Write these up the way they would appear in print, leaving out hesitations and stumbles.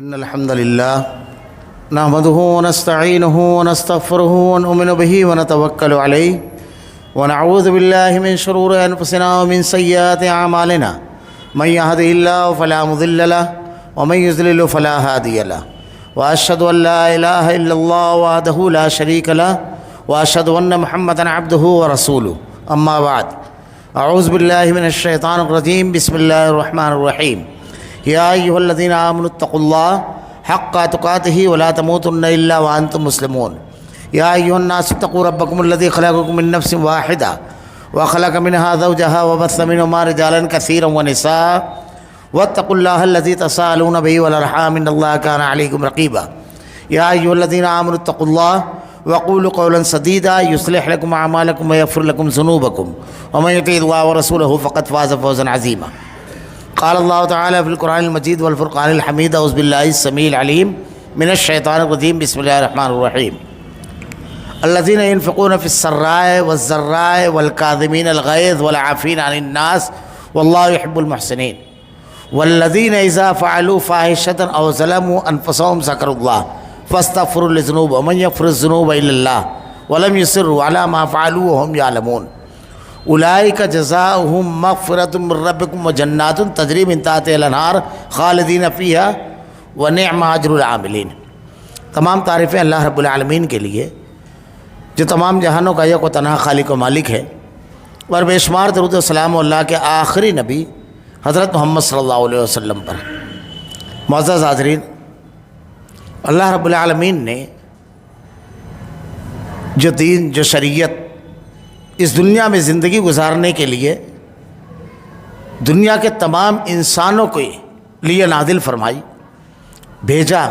إن الحمد لله نحمده ونستعينه ونستغفره ونؤمن به ونتوكل عليه ونعوذ بالله من شرور أنفسنا ومن سيئات أعمالنا من يهده الله فلا مضل له ومن يضلل فلا هادي له وأشهد أن لا إله إلا الله وحده لا شريك له وأشهد أن محمدا عبده ورسوله أما بعد أعوذ بالله من الشيطان الرجيم بسم الله الرحمن الرحيم يا أيها الذين آمنوا اتقوا الله حق تقاته ولا تموتن إلا وأنتم مسلمون يا أيها الناس اتقوا ربكم الذي خلقكم من نفس واحدة وخلق منها زوجها وبث منهما رجالا كثيرا ونساء واتقوا الله الذي تساءلون به والأرحام إن الله كان عليكم رقيبا يا أيها الذين آمنوا اتقوا الله وقولوا قولا سديدا يصلح لكم أعمالكم ويغفر لكم ذنوبكم ومن يطع الله ورسوله فقد فاز فوزا عظيما قال الله تعالى في القرآن المجيد والفرقان الحميد أعوذ بالله السميع العليم من الشيطان الرجيم بسم الله الرحمن الرحيم الذين ينفقون في السراء والضراء والكاظمين الغيظ والعافين عن الناس والله يحب المحسنين والذين إذا فعلوا فاحشة أو ظلموا أنفسهم ذكروا الله فاستغفروا للذنوب ومن يغفر الذنوب إلا الله ولم يصروا على ما فعلوا وهم يعلمون اولئک جزاؤہم مغفرۃ من ربکم وجنات تجری من تحتہا الانہار خالدین فیہا ونعم اجر العاملین۔ تمام تعریفیں اللہ رب العالمین کے لیے جو تمام جہانوں کا یک و تنہا خالق و مالک ہے، اور بے شمار درود و سلام اللہ کے آخری نبی حضرت محمد صلی اللہ علیہ وسلم پر۔ معزز حاضرین، اللہ رب العالمین نے جو دین، جو شریعت اس دنیا میں زندگی گزارنے کے لیے دنیا کے تمام انسانوں کے لیے نازل فرمائی، بھیجا،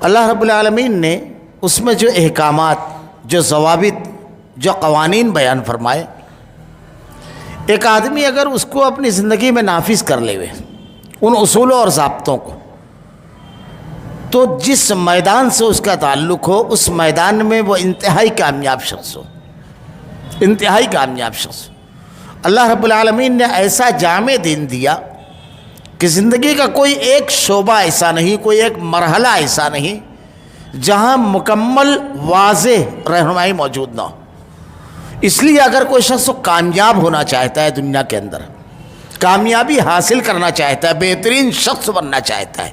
اللہ رب العالمین نے اس میں جو احکامات، جو ضوابط، جو قوانین بیان فرمائے، ایک آدمی اگر اس کو اپنی زندگی میں نافذ کر لے ہوئے ان اصولوں اور ضابطوں کو، تو جس میدان سے اس کا تعلق ہو اس میدان میں وہ انتہائی کامیاب شخص ہو، انتہائی کامیاب شخص۔ اللہ رب العالمین نے ایسا جامع دین دیا کہ زندگی کا کوئی ایک شعبہ ایسا نہیں، کوئی ایک مرحلہ ایسا نہیں جہاں مکمل واضح رہنمائی موجود نہ ہو۔ اس لیے اگر کوئی شخص کامیاب ہونا چاہتا ہے، دنیا کے اندر کامیابی حاصل کرنا چاہتا ہے، بہترین شخص بننا چاہتا ہے،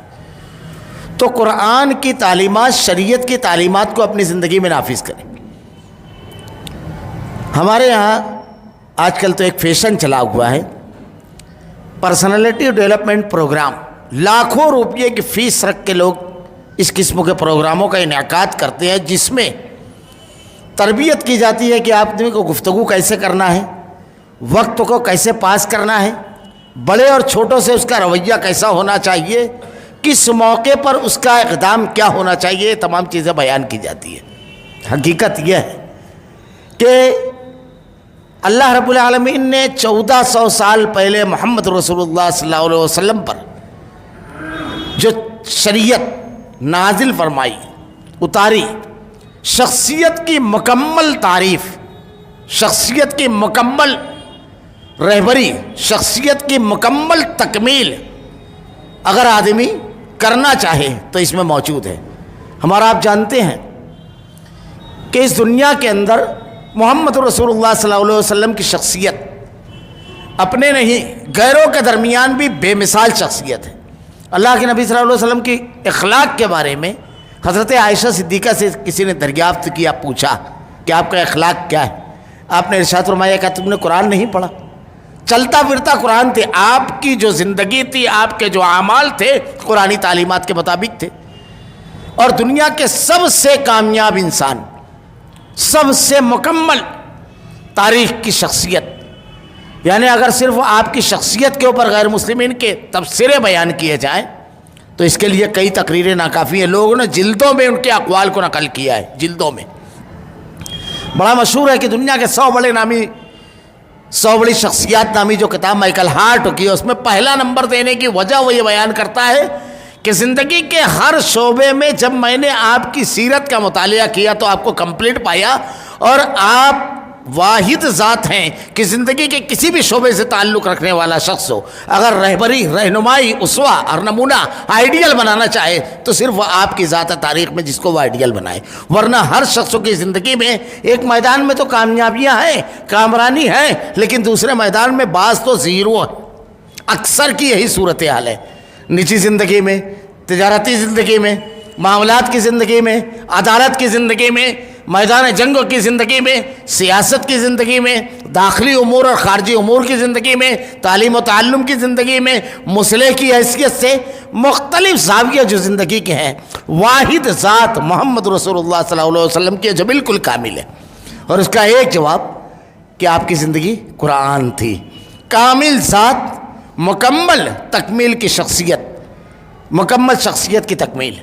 تو قرآن کی تعلیمات، شریعت کی تعلیمات کو اپنی زندگی میں نافذ کریں۔ ہمارے یہاں آج کل تو ایک فیشن چلا ہوا ہے، پرسنالٹی ڈیولپمنٹ پروگرام، لاکھوں روپے کی فیس رکھ کے لوگ اس قسم کے پروگراموں کا انعقاد کرتے ہیں، جس میں تربیت کی جاتی ہے کہ آدمی کو گفتگو کیسے کرنا ہے، وقت کو کیسے پاس کرنا ہے، بڑے اور چھوٹوں سے اس کا رویہ کیسا ہونا چاہیے، کس موقع پر اس کا اقدام کیا ہونا چاہیے، تمام چیزیں بیان کی جاتی ہے۔ حقیقت یہ ہے کہ اللہ رب العالمین نے 1400 سال پہلے محمد رسول اللہ صلی اللہ علیہ وسلم پر جو شریعت نازل فرمائی، اتاری، شخصیت کی مکمل تعریف، شخصیت کی مکمل رہبری، شخصیت کی مکمل تکمیل اگر آدمی کرنا چاہے تو اس میں موجود ہے۔ ہمارا آپ جانتے ہیں کہ اس دنیا کے اندر محمد رسول اللہ صلی اللہ علیہ وسلم کی شخصیت اپنے نہیں، غیروں کے درمیان بھی بے مثال شخصیت ہے۔ اللہ کے نبی صلی اللہ علیہ وسلم کی اخلاق کے بارے میں حضرت عائشہ صدیقہ سے کسی نے دریافت کیا، پوچھا کہ آپ کا اخلاق کیا ہے؟ آپ نے ارشاد فرمایا کہ تم نے قرآن نہیں پڑھا؟ چلتا پھرتا قرآن تھے، آپ کی جو زندگی تھی، آپ کے جو اعمال تھے قرآنی تعلیمات کے مطابق تھے۔ اور دنیا کے سب سے کامیاب انسان، سب سے مکمل تاریخ کی شخصیت، یعنی اگر صرف آپ کی شخصیت کے اوپر غیر مسلمین کے تبصرے بیان کیے جائیں تو اس کے لیے کئی تقریریں ناکافی ہیں۔ لوگوں نے جلدوں میں ان کے اقوال کو نقل کیا ہے، جلدوں میں۔ بڑا مشہور ہے کہ دنیا کے 100 بڑی شخصیات نامی جو کتاب مائیکل ہارٹ کی ہے، اس میں پہلا نمبر دینے کی وجہ وہ یہ بیان کرتا ہے کہ زندگی کے ہر شعبے میں جب میں نے آپ کی سیرت کا مطالعہ کیا تو آپ کو کمپلیٹ پایا، اور آپ واحد ذات ہیں کہ زندگی کے کسی بھی شعبے سے تعلق رکھنے والا شخص ہو، اگر رہبری، رہنمائی، اسوہ اور نمونہ، آئیڈیل بنانا چاہے تو صرف وہ آپ کی ذات تاریخ میں جس کو وہ آئیڈیل بنائے، ورنہ ہر شخص کی زندگی میں ایک میدان میں تو کامیابیاں ہیں، کامرانی ہے، لیکن دوسرے میدان میں بعض تو زیرو ہے۔ اکثر کی یہی صورتحال ہے، نجی زندگی میں، تجارتی زندگی میں، معاملات کی زندگی میں، عدالت کی زندگی میں، میدان جنگوں کی زندگی میں، سیاست کی زندگی میں، داخلی امور اور خارجی امور کی زندگی میں، تعلیم و تعلم کی زندگی میں، مصلح کی حیثیت سے مختلف زاویہ جو زندگی کے ہیں، واحد ذات محمد رسول اللہ صلی اللہ علیہ وسلم کی جو بالکل کامل ہے، اور اس کا ایک جواب کہ آپ کی زندگی قرآن تھی۔ کامل ذات، مکمل تکمیل کی شخصیت، مکمل شخصیت کی تکمیل،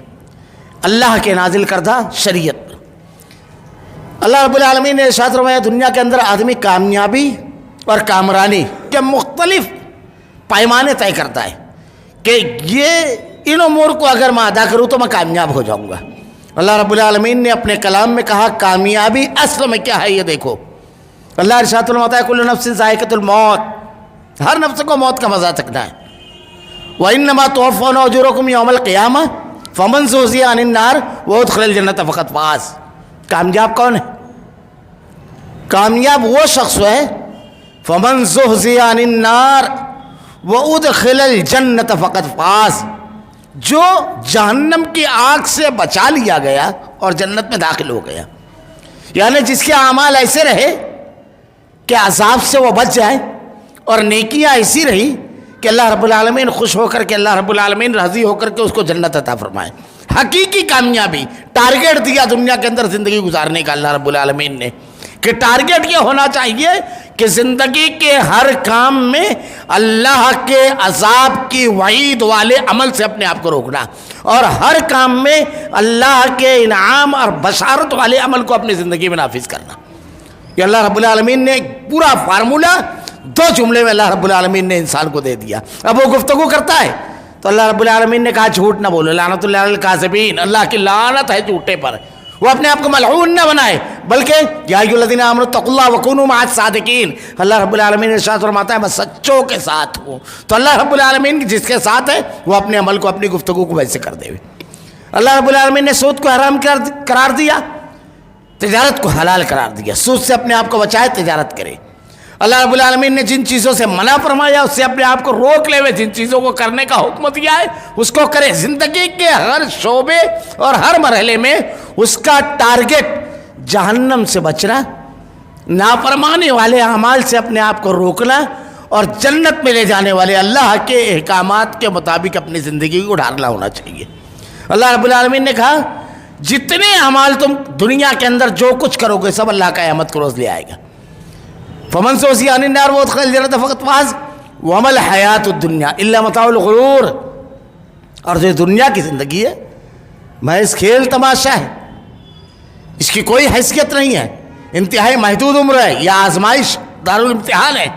اللہ کے نازل کردہ شریعت۔ اللہ رب العالمین نے ارشاد فرمایا دنیا کے اندر آدمی کامیابی اور کامرانی کے مختلف پیمانے طے کرتا ہے کہ یہ ان امور کو اگر میں ادا کروں تو میں کامیاب ہو جاؤں گا۔ اللہ رب العالمین نے اپنے کلام میں کہا کامیابی اصل میں کیا ہے یہ دیکھو۔ اللہ ارشاد فرماتا ہے کل نفس ذائقۃ الموت، ہر نفس کو موت کا مزہ چکھنا ہے۔ وَإِنَّمَا تُوَفَّوْنَ أُجُورَكُمْ يَوْمَ الْقِيَامَةِ فَمَنْ زُحْزِحَ عَنِ النَّارِ وَأُدْخِلَ الْجَنَّةَ فَقَدْ فَازَ۔ کامیاب کون ہے؟ کامیاب وہ شخص ہے فَمَنْ زُحْزِحَ عَنِ النَّارِ وَأُدْخِلَ الْجَنَّةَ فَقَدْ فَازَ، جو جہنم کی آگ سے بچا لیا گیا اور جنت میں داخل ہو گیا۔ یعنی جس کے اعمال ایسے رہے کہ عذاب سے وہ بچ جائے اور نیکیاں ایسی رہی کہ اللہ رب العالمین خوش ہو کر کے، اللہ رب العالمین راضی ہو کر کے اس کو جنت عطا فرمائے۔ حقیقی کامیابی، ٹارگیٹ دیا دنیا کے اندر زندگی گزارنے کا اللہ رب العالمین نے کہ ٹارگیٹ یہ ہونا چاہیے کہ زندگی کے ہر کام میں اللہ کے عذاب کی وعید والے عمل سے اپنے آپ کو روکنا، اور ہر کام میں اللہ کے انعام اور بشارت والے عمل کو اپنی زندگی میں نافذ کرنا۔ یہ اللہ رب العالمین نے ایک پورا فارمولہ 2 جملے میں اللہ رب العالمین نے انسان کو دے دیا۔ اب وہ گفتگو کرتا ہے تو اللہ رب العالمین نے کہا جھوٹ نہ بولو، لعنت اللہ علی الکاذبین، اللہ کی لعنت ہے جھوٹے پر۔ وہ اپنے آپ کو ملعون نہ بنائے، بلکہ یا ایھا الذین آمنوا اتقوا اللہ وکونوا مع الصادقین، اللہ رب العالمین ارشاد فرماتا ہے میں سچوں کے ساتھ ہوں۔ تو اللہ رب العالمین جس کے ساتھ ہے وہ اپنے عمل کو، اپنی گفتگو کو ویسے کر دے۔ اللہ رب العالمین نے سود کو حرام قرار دیا، تجارت کو حلال قرار دیا۔ سود سے اپنے آپ کو بچائے، تجارت کرے۔ اللہ رب العالمین نے جن چیزوں سے منع فرمایا اس سے اپنے آپ کو روک لے ہوئے، جن چیزوں کو کرنے کا حکم دیا ہے اس کو کرے۔ زندگی کے ہر شعبے اور ہر مرحلے میں اس کا ٹارگیٹ جہنم سے بچنا، نافرمانی والے اعمال سے اپنے آپ کو روکنا، اور جنت میں لے جانے والے اللہ کے احکامات کے مطابق اپنی زندگی کو ڈھالنا ہونا چاہیے۔ اللہ رب العالمین نے کہا جتنے اعمال تم دنیا کے اندر جو کچھ کرو گے سب اللہ کا قیامت کو روز لے آئے گا۔ فمن زحزح عن النار وادخل الجنة فقد فاز وما الحیات الدنیا الا متاع الغرور۔ اور جو دنیا کی زندگی ہے محض کھیل تماشا ہے، اس کی کوئی حیثیت نہیں ہے، انتہائی محدود عمر ہے، یہ آزمائش دارالامتحان ہے۔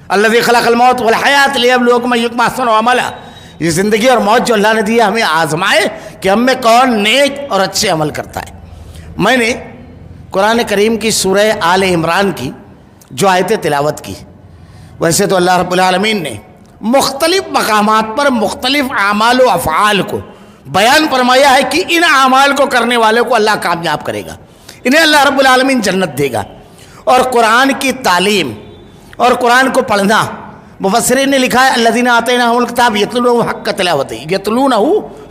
الذی خلق الموت والحیات لیبلوکم ایکم احسن عملا، یہ زندگی اور موت جو اللہ نے دیا ہمیں آزمائے کہ ہم میں کون نیک اور اچھے عمل کرتا ہے۔ میں نے قرآن کریم کی سورہ آل عمران کی جو آیتیں تلاوت کی، ویسے تو اللہ رب العالمین نے مختلف مقامات پر مختلف اعمال و افعال کو بیان فرمایا ہے کہ ان اعمال کو کرنے والے کو اللہ کامیاب کرے گا، انہیں اللہ رب العالمین جنت دے گا۔ اور قرآن کی تعلیم اور قرآن کو پڑھنا، مفسرین نے لکھا ہے الذین آتیناہم الکتاب یتلونہ حق تلاوتہ، یتلونہ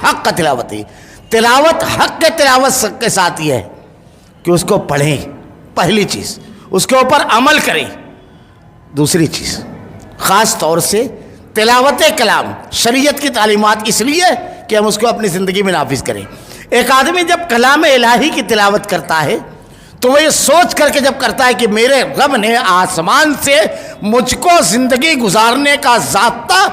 حق تلاوتہ، تلاوت حق تلاوت کے ساتھ یہ ہے کہ اس کو پڑھیں، پہلی چیز اس کے اوپر عمل کریں، دوسری چیز خاص طور سے تلاوت کلام، شریعت کی تعلیمات اس لیے کہ ہم اس کو اپنی زندگی میں نافذ کریں۔ ایک آدمی جب کلام الہی کی تلاوت کرتا ہے تو وہ یہ سوچ کر کے جب کرتا ہے کہ میرے رب نے آسمان سے مجھ کو زندگی گزارنے کا ضابطہ،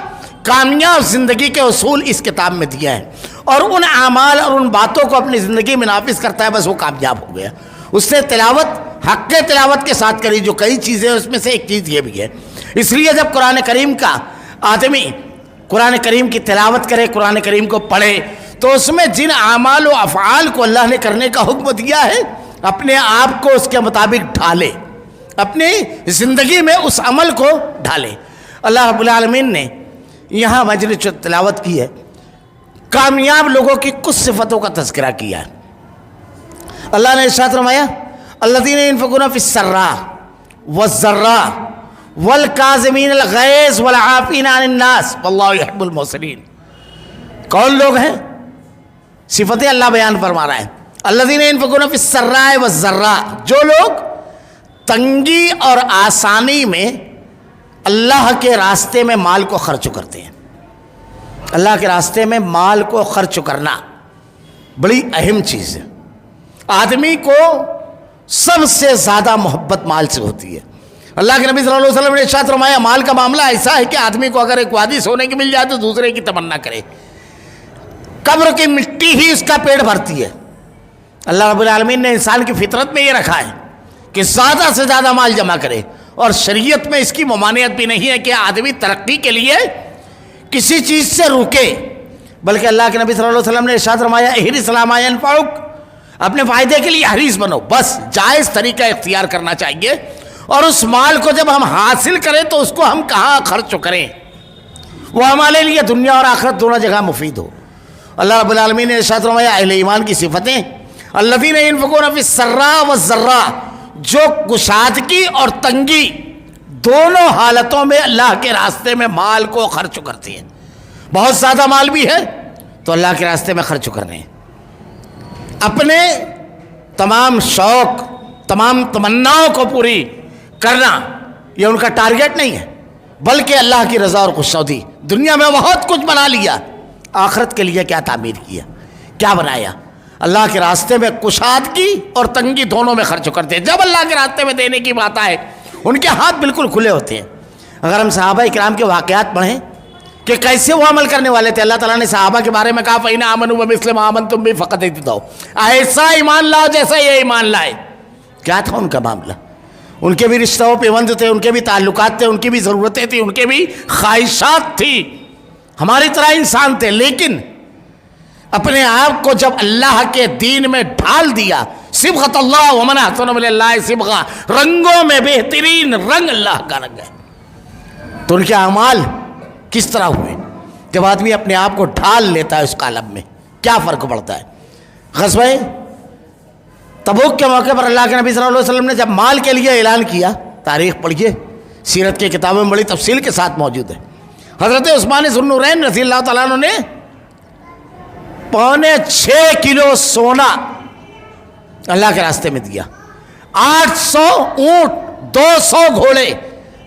کامیاب زندگی کے اصول اس کتاب میں دیا ہے، اور ان اعمال اور ان باتوں کو اپنی زندگی میں نافذ کرتا ہے، بس وہ کامیاب ہو گیا۔ اس نے تلاوت حق تلاوت کے ساتھ کری، جو کئی چیزیں اس میں سے ایک چیز یہ بھی ہے۔ اس لیے جب قرآن کریم کا آدمی قرآن کریم کی تلاوت کرے، قرآن کریم کو پڑھے، تو اس میں جن اعمال و افعال کو اللہ نے کرنے کا حکم دیا ہے اپنے آپ کو اس کے مطابق ڈھالے، اپنی زندگی میں اس عمل کو ڈھالیں۔ اللہ رب العالمین نے یہاں مجلس جو تلاوت کی ہے کامیاب لوگوں کی کچھ صفتوں کا تذکرہ کیا ہے۔ اللہ نے ارشاد فرمایا الذین ينفقون فی السراء والضراء والکاظمین الغیظ والعافین عن الناس واللہ یحب المحسنین۔ کون لوگ ہیں؟ صفتیں اللہ بیان فرما رہا ہے۔ الذین ينفقون فی السراء والضراء، جو لوگ تنگی اور آسانی میں اللہ کے راستے میں مال کو خرچ کرتے ہیں۔ اللہ کے راستے میں مال کو خرچ کرنا بڑی اہم چیز ہے۔ آدمی کو سب سے زیادہ محبت مال سے ہوتی ہے۔ اللہ کے نبی صلی اللہ علیہ وسلم نے ارشاد فرمایا مال کا معاملہ ایسا ہے کہ آدمی کو اگر ایک وادی سونے کی مل جائے تو دوسرے کی تمنا کرے، قبر کی مٹی ہی اس کا پیٹ بھرتی ہے۔ اللہ رب العالمین نے انسان کی فطرت میں یہ رکھا ہے کہ زیادہ سے زیادہ مال جمع کرے، اور شریعت میں اس کی ممانعت بھی نہیں ہے کہ آدمی ترقی کے لیے کسی چیز سے رکے، بلکہ اللہ کے نبی صلی اللہ علیہ وسلم نے ارشاد فرمایا احرص علی ما ینفعک، اپنے فائدے کے لیے حریص بنو، بس جائز طریقہ اختیار کرنا چاہیے، اور اس مال کو جب ہم حاصل کریں تو اس کو ہم کہاں خرچ کریں وہ ہمارے لیے دنیا اور آخرت دونوں جگہ مفید ہو۔ اللہ رب العالمین نے ارشاد فرمایا اہل ایمان کی صفتیں الذین ينفقون فی السراء والضراء، جو کشادگی اور تنگی دونوں حالتوں میں اللہ کے راستے میں مال کو خرچ کرتے ہیں۔ بہت زیادہ مال بھی ہے تو اللہ کے راستے میں خرچ کرنے ہیں، اپنے تمام شوق تمام تمناؤں کو پوری کرنا یہ ان کا ٹارگٹ نہیں ہے، بلکہ اللہ کی رضا اور خوشنودی۔ دنیا میں بہت کچھ بنا لیا، آخرت کے لیے کیا تعمیر کیا، کیا بنایا؟ اللہ کے راستے میں کشادگی اور تنگی دونوں میں خرچ کرتے ہیں۔ جب اللہ کے راستے میں دینے کی بات آئے ان کے ہاتھ بالکل کھلے ہوتے ہیں۔ اگر ہم صحابہ اکرام کے واقعات پڑھیں کہ کیسے وہ عمل کرنے والے تھے، اللہ تعالیٰ نے صحابہ کے بارے میں کہا فَإِنْ آمَنُوا بِمِثْلِ مَا آمَنْتُمْ بِهِ فَقَدْ اهْتَدَوْا، ایسا ایمان لاؤ جیسا یہ ایمان لائے۔ کیا تھا ان کا معاملہ؟ ان کے بھی رشتہ و پیوند تھے، ان کے بھی تعلقات تھے، ان کی بھی ضرورتیں تھیں، ان کے بھی خواہشات تھی، ہماری طرح انسان تھے، لیکن اپنے آپ کو جب اللہ کے دین میں ڈھال دیا، صبغۃ اللہ ومن احسن من اللہ صبغہ، رنگوں میں بہترین رنگ اللہ کا رنگ ہے، تو ان کے اعمال کس طرح ہوئے؟ جب آدمی اپنے آپ کو ڈھال لیتا ہے اس کالم میں کیا فرق پڑتا ہے؟ غزوہ تبوک کے موقع پر اللہ کے نبی صلی اللہ علیہ وسلم نے جب مال کے لیے اعلان کیا، تاریخ پڑھیے، سیرت کی کتابوں میں بڑی تفصیل کے ساتھ موجود ہے، حضرت عثمان ذو النورین رضی اللہ تعالیٰ عنہ نے 5.25 کلو سونا اللہ کے راستے میں دیا، 800 اونٹ، 200 گھوڑے۔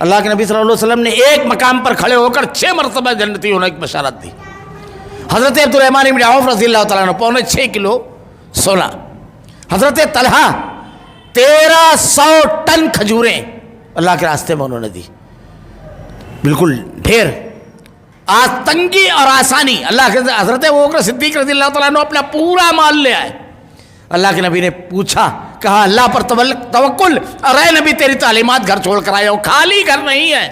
اللہ کے نبی صلی اللہ علیہ وسلم نے ایک مقام پر کھڑے ہو کر 6 مرتبہ جنتی ہونے کی بشارت دی۔ حضرت عبدالرحمن بن عوف رضی اللہ تعالیٰ عنہ 6.25 کلو سونا، حضرت طلحہ 1300 ٹن کھجوریں اللہ کے راستے میں انہوں نے دی، بالکل ڈھیر۔ آج تنگی اور آسانی، اللہ کے حضرت ابوبکر صدیق رضی اللہ تعالیٰ عنہ اپنا پورا مال لے آئے۔ اللہ کے نبی نے پوچھا، کہا اللہ پر توکل، ارے نبی تیری تعلیمات گھر چھوڑ کر آیا ہوں، خالی گھر نہیں ہے۔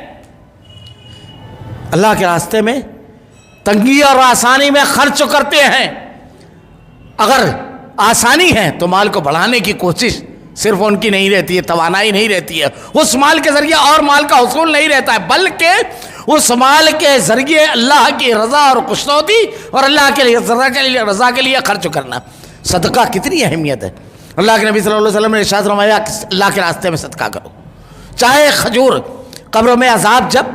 اللہ کے راستے میں تنگی اور آسانی میں خرچ کرتے ہیں۔ اگر آسانی ہے تو مال کو بڑھانے کی کوشش صرف ان کی نہیں رہتی ہے، توانائی نہیں رہتی ہے، اس مال کے ذریعے اور مال کا حصول نہیں رہتا ہے، بلکہ اس مال کے ذریعے اللہ کی رضا اور خوشنودی اور اللہ کے لیے رضا کے لیے خرچ کرنا۔ صدقہ کتنی اہمیت ہے۔ اللہ کے نبی صلی اللہ علیہ وسلم نے ارشاد فرمایا اللہ کے راستے میں صدقہ کرو، چاہے کھجور۔ قبر میں عذاب جب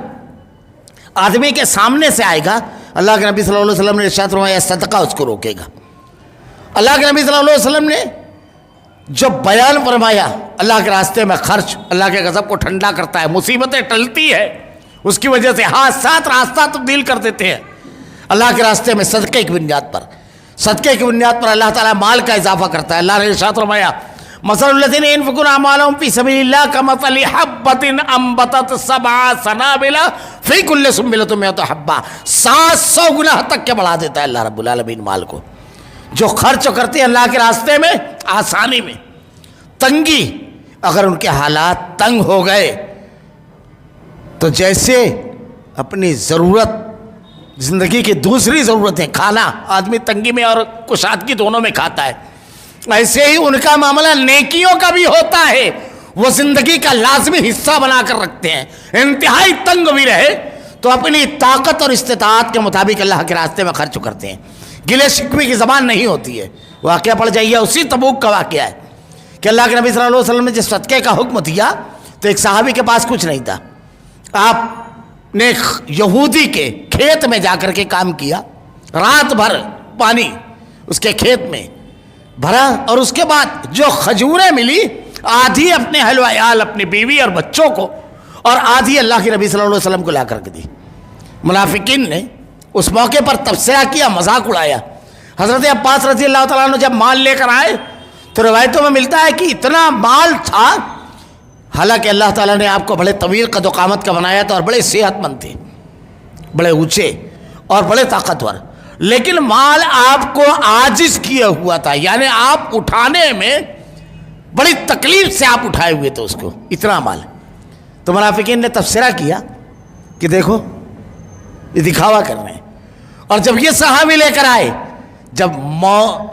آدمی کے سامنے سے آئے گا، اللہ کے نبی صلی اللہ علیہ وسلم نے ارشاد فرمایا صدقہ اس کو روکے گا۔ اللہ کے نبی صلی اللہ علیہ وسلم نے جو بیان فرمایا اللہ کے راستے میں خرچ اللہ کے غضب کو ٹھنڈا کرتا ہے، مصیبتیں ٹلتی ہے، اس کی وجہ سے حادثات راستہ تبدیل کر دیتے ہیں۔ اللہ کے راستے میں صدقے کی بنیاد پر، صدقے کی بنیاد پر اللہ تعالیٰ مال کا اضافہ کرتا ہے۔ اللہ نے ارشاد فرمایا مثل الذین ينفقون اموالهم فی سبیل اللہ کمثل حبۃ انبتت 7 سنابل فی کل سنبلۃ 100 حبۃ، 700 گنا تک کے بڑھا دیتا ہے اللہ رب العالمین مال کو۔ جو خرچ کرتے ہیں اللہ کے راستے میں آسانی میں، تنگی، اگر ان کے حالات تنگ ہو گئے تو جیسے اپنی ضرورت، زندگی کی دوسری ضرورتیں، کھانا آدمی تنگی میں اور کشادگی دونوں میں کھاتا ہے، ایسے ہی ان کا معاملہ نیکیوں کا بھی ہوتا ہے۔ وہ زندگی کا لازمی حصہ بنا کر رکھتے ہیں، انتہائی تنگ بھی رہے تو اپنی طاقت اور استطاعت کے مطابق اللہ کے راستے میں خرچ کرتے ہیں. گلے شکوے کی زبان نہیں ہوتی ہے. واقعہ پڑھ جائیے، اسی تبوک کا واقعہ ہے کہ اللہ کے نبی صلی اللہ علیہ وسلم نے جس صدقے کا حکم دیا تو ایک صحابی کے پاس کچھ نہیں تھا. آپ نے یہودی کے کھیت میں جا کر کے کام کیا، رات بھر پانی اس کے کھیت میں بھرا، اور اس کے بعد جو کھجوریں ملی آدھی اپنے اہل و عیال، اپنی بیوی اور بچوں کو، اور آدھی اللہ کے نبی صلی اللہ علیہ وسلم کو لا کر کے دی. منافقین نے اس موقع پر تبصرہ کیا، مذاق اڑایا. حضرت عباس رضی اللہ تعالیٰ عنہ جب مال لے کر آئے تو روایتوں میں ملتا ہے کہ اتنا مال تھا، حالانکہ اللہ تعالیٰ نے آپ کو بڑے طویل قد و قامت کا بنایا تھا اور بڑے صحت مند تھے، بڑے اونچے اور بڑے طاقتور، لیکن مال آپ کو عاجز کیا ہوا تھا، یعنی آپ اٹھانے میں بڑی تکلیف سے آپ اٹھائے ہوئے تھے اس کو، اتنا مال. تو منافقین نے تبصرہ کیا کہ دیکھو یہ دکھاوا کر رہے ہیں. اور جب یہ صحابی لے کر آئے، جب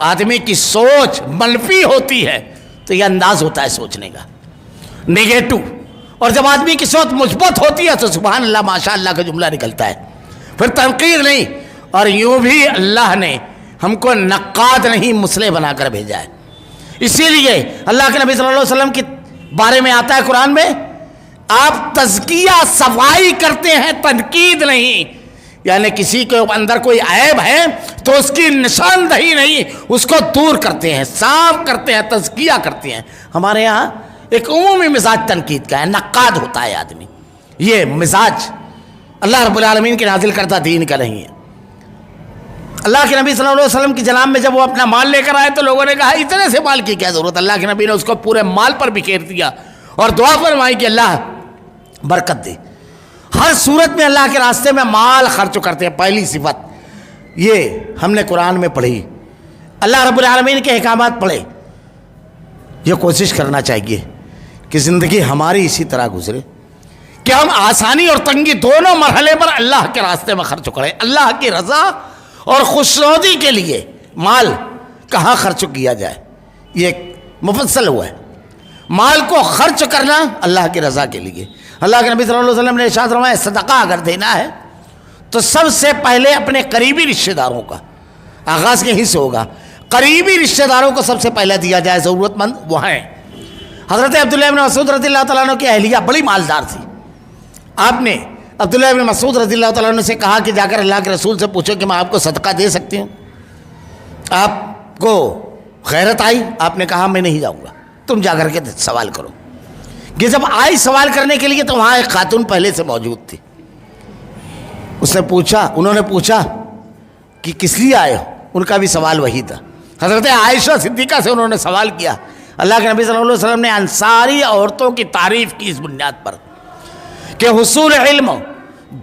آدمی کی سوچ منفی ہوتی ہے تو یہ انداز ہوتا ہے سوچنے کا، نیگیٹو. اور جب آدمی کی سوچ مثبت ہوتی ہے تو سبحان اللہ ماشاء اللہ کا جملہ نکلتا ہے، پھر تنقید نہیں. اور یوں بھی اللہ نے ہم کو نقاد نہیں مسلح بنا کر بھیجا ہے. اسی لیے اللہ کے نبی صلی اللہ علیہ وسلم کے بارے میں آتا ہے قرآن میں، آپ تزکیہ صفائی کرتے ہیں، تنقید نہیں. یعنی کسی کے اندر کوئی عیب ہے تو اس کی نشاندہی نہیں، اس کو دور کرتے ہیں، صاف کرتے ہیں، تزکیہ کرتے ہیں. ہمارے یہاں ایک عمومی مزاج تنقید کا ہے، نقاد ہوتا ہے آدمی. یہ مزاج اللہ رب العالمین کے نازل کردہ دین کا نہیں ہے. اللہ کے نبی صلی اللہ علیہ وسلم کی جناب میں جب وہ اپنا مال لے کر آئے تو لوگوں نے کہا اتنے سے مال کی کیا ضرورت. اللہ کے نبی نے اس کو پورے مال پر بکھیر دیا اور دعا فرمائی کہ اللہ برکت دے. ہر صورت میں اللہ کے راستے میں مال خرچ کرتے ہیں. پہلی صفت یہ ہم نے قرآن میں پڑھی، اللہ رب العالمین کے احکامات پڑھے. یہ کوشش کرنا چاہیے کہ زندگی ہماری اسی طرح گزرے کہ ہم آسانی اور تنگی دونوں مرحلے پر اللہ کے راستے میں خرچ کریں. اللہ کی رضا اور خوشنودی کے لیے مال کہاں خرچ کیا جائے یہ مفصل ہوا ہے. مال کو خرچ کرنا اللہ کی رضا کے لیے. اللہ کے نبی صلی اللہ علیہ وسلم نے ارشاد فرمایا صدقہ اگر دینا ہے تو سب سے پہلے اپنے قریبی رشتہ داروں کا آغاز یہیں سے ہوگا. قریبی رشتہ داروں کو سب سے پہلے دیا جائے، ضرورت مند وہ ہیں. حضرت عبداللہ بن مسعود رضی اللہ تعالیٰ عنہ کی اہلیہ بڑی مالدار تھی. آپ نے عبداللہ بن مسعود رضی اللہ تعالیٰ عنہ سے کہا کہ جا کر اللہ کے رسول سے پوچھو کہ میں آپ کو صدقہ دے سکتی ہوں. آپ کو غیرت آئی، آپ نے کہا میں نہیں جاؤں گا، تم جا کر کے سوال کرو. کہ جب آئی سوال کرنے کے لیے تو وہاں ایک خاتون پہلے سے موجود تھی. اس نے پوچھا، انہوں نے پوچھا کہ کس لیے آئے ہو؟ ان کا بھی سوال وہی تھا. حضرت عائشہ صدیقہ سے انہوں نے سوال کیا. اللہ کے نبی صلی اللہ علیہ وسلم نے انصاری عورتوں کی تعریف کی اس بنیاد پر کہ حصول علم،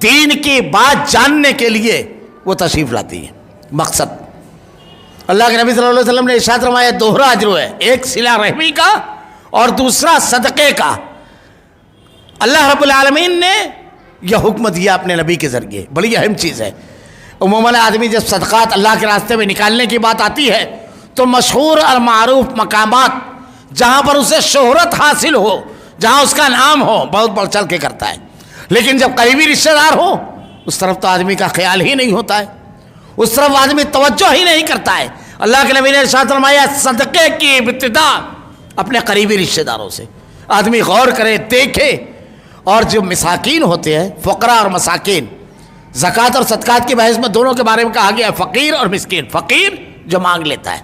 دین کی بات جاننے کے لیے وہ تشریف لاتی ہیں. مقصد اللہ کے نبی صلی اللہ علیہ وسلم نے ارشاد فرمایا دوہرا اجر ہے، ایک صلہ رحمی کا اور دوسرا صدقے کا. اللہ رب العالمین نے یہ حکم دیا اپنے نبی کے ذریعے، بڑی اہم چیز ہے. عموماً آدمی جب صدقات اللہ کے راستے میں نکالنے کی بات آتی ہے تو مشہور اور معروف مقامات جہاں پر اسے شہرت حاصل ہو، جہاں اس کا نام ہو، بہت بڑھ چڑھ کے کرتا ہے. لیکن جب قریبی رشتہ دار ہو اس طرف تو آدمی کا خیال ہی نہیں ہوتا ہے، اس طرف آدمی توجہ ہی نہیں کرتا ہے. اللہ کے نبی نے ارشاد فرمایا صدقے کی ابتدا اپنے قریبی رشتہ داروں سے. آدمی غور کرے، دیکھے. اور جو مساکین ہوتے ہیں، فقراء اور مساکین، زکوٰۃ اور صدقات کی بحث میں دونوں کے بارے میں کہا گیا ہے فقیر اور مسکین. فقیر جو مانگ لیتا ہے،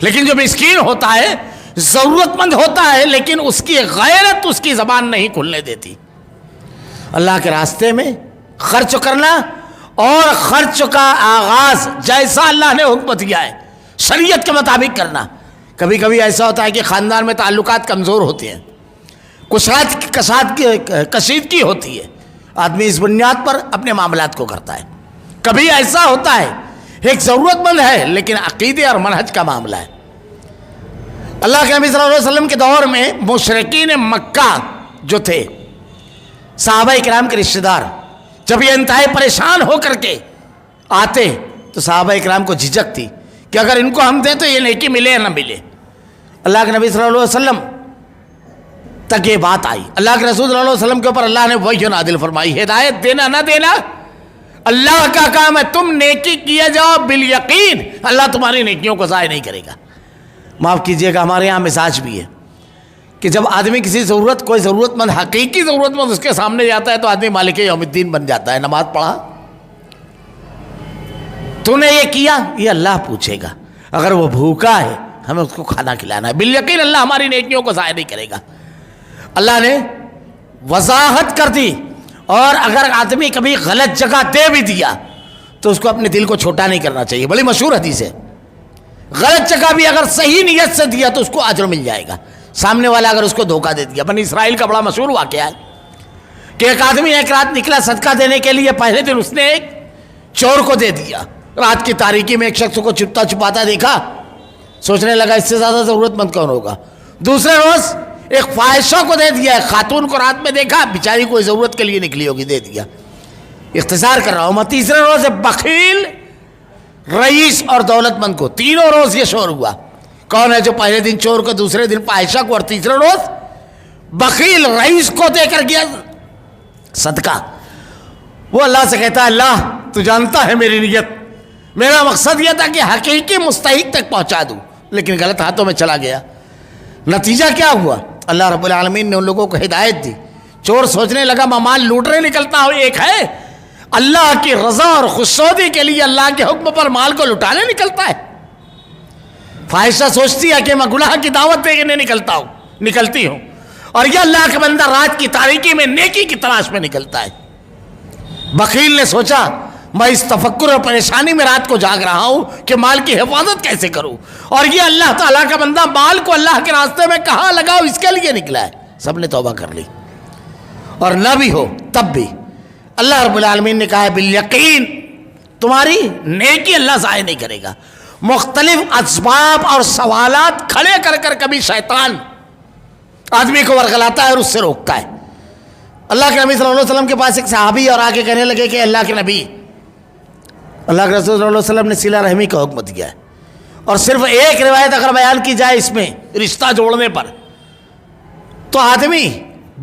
لیکن جو مسکین ہوتا ہے ضرورت مند ہوتا ہے لیکن اس کی غیرت اس کی زبان نہیں کھلنے دیتی. اللہ کے راستے میں خرچ کرنا اور خرچ کا آغاز جیسا اللہ نے حکم دیا ہے شریعت کے مطابق کرنا. کبھی کبھی ایسا ہوتا ہے کہ خاندان میں تعلقات کمزور ہوتے ہیں، کشیدگی ہوتی ہے، آدمی اس بنیاد پر اپنے معاملات کو کرتا ہے. کبھی ایسا ہوتا ہے ایک ضرورت مند ہے لیکن عقیدے اور منہج کا معاملہ ہے. اللہ کے نبی صلی اللہ علیہ وسلم کے دور میں مشرکین مکہ جو تھے، صحابہ اکرام کے رشتہ دار، جب یہ انتہائی پریشان ہو کر کے آتے تو صحابہ اکرام کو جھجک تھی کہ اگر ان کو ہم دیں تو یہ نیکی ملے یا نہ ملے. اللہ کے نبی صلی اللہ علیہ وسلم تک یہ بات آئی. اللہ کے رسول صلی اللہ علیہ وسلم کے اوپر اللہ نے وحی نازل فرمائی. ہدایت دینا نہ دینا اللہ کا کام ہے. تم نیکی کیے جاؤ بالیقین, اللہ تمہاری نیکیوں کو ضائع نہیں کرے گا. معاف کیجئے گا, ہمارے یہاں مزاج بھی ہے کہ جب آدمی کسی ضرورت, کوئی ضرورت مند, حقیقی ضرورت مند اس کے سامنے جاتا ہے تو آدمی مالک یوم الدین بن جاتا ہے. نماز پڑھا, تو نے یہ کیا, یہ اللہ پوچھے گا. اگر وہ بھوکا ہے ہمیں اس کو کھانا کھلانا ہے. بالیقین اللہ ہماری نیکیوں کو ضائع نہیں کرے گا. اللہ نے وضاحت کر دی. اور اگر آدمی کبھی غلط جگہ دے بھی دیا تو اس کو اپنے دل کو چھوٹا نہیں کرنا چاہیے. بڑی مشہور حدیث ہے. غلط جگہ بھی اگر صحیح نیت سے دیا تو اس کو اجر مل جائے گا. سامنے والا اگر اس کو دھوکہ دے دیا. بنی اسرائیل کا بڑا مشہور واقعہ ہے کہ ایک آدمی ایک رات نکلا صدقہ دینے کے لیے. پہلے دن اس نے ایک چور کو دے دیا. رات کی تاریکی میں ایک شخص کو چھپتا چھپاتا دیکھا, سوچنے لگا اس سے زیادہ ضرورت مند کون ہوگا. دوسرے روز ایک فاحشہ کو دے دیا. ایک خاتون کو رات میں دیکھا, بیچاری کوئی ضرورت کے لیے نکلی ہوگی, دے دیا. اختصار کر رہا ہوں میں. تیسرے روز بخیل, رئیس اور دولت مند کو, تینوں روز یہ شور ہوا. کون ہے جو پہلے دن چور کو, دوسرے دن فاحشہ کو, اور تیسرے روز بخیل رئیس کو دے کر گیا صدقہ. وہ اللہ سے کہتا ہے اللہ تو جانتا ہے میری نیت, میرا مقصد یہ تھا کہ حقیقی مستحق تک پہنچا دوں, لیکن غلط ہاتھوں میں چلا گیا. نتیجہ کیا ہوا؟ اللہ رب العالمین نے ان لوگوں کو ہدایت دی. چور سوچنے لگا میں مال لوٹنے نکلتا ہوں, ایک ہے اللہ کی رضا اور خوشنودی کے لیے اللہ کے حکم پر مال کو لٹانے نکلتا ہے. فاحشہ سوچتی ہے کہ میں گناہ کی دعوت دینے نکلتی ہوں, اور یہ اللہ کا بندہ رات کی تاریکی میں نیکی کی تلاش میں نکلتا ہے. بخیل نے سوچا میں اس تفکر اور پریشانی میں رات کو جاگ رہا ہوں کہ مال کی حفاظت کیسے کروں, اور یہ اللہ تعالیٰ کا بندہ مال کو اللہ کے راستے میں کہاں لگاؤ اس کے لیے نکلا ہے. سب نے توبہ کر لی. اور نہ بھی ہو تب بھی اللہ رب العالمین نے کہا ہے بالیقین تمہاری نیکی اللہ ضائع نہیں کرے گا. مختلف اسباب اور سوالات کھڑے کر کر کبھی شیطان آدمی کو ورغلاتا ہے اور اس سے روکتا ہے. اللہ کے نبی صلی اللہ علیہ وسلم کے پاس ایک صحابی اور آگے کہنے لگے کہ اللہ کے نبی, اللہ کے رسول صلی اللہ علیہ وسلم نے صلہ رحمی کا حکم دیا ہے, اور صرف ایک روایت اگر بیان کی جائے اس میں رشتہ جوڑنے پر تو آدمی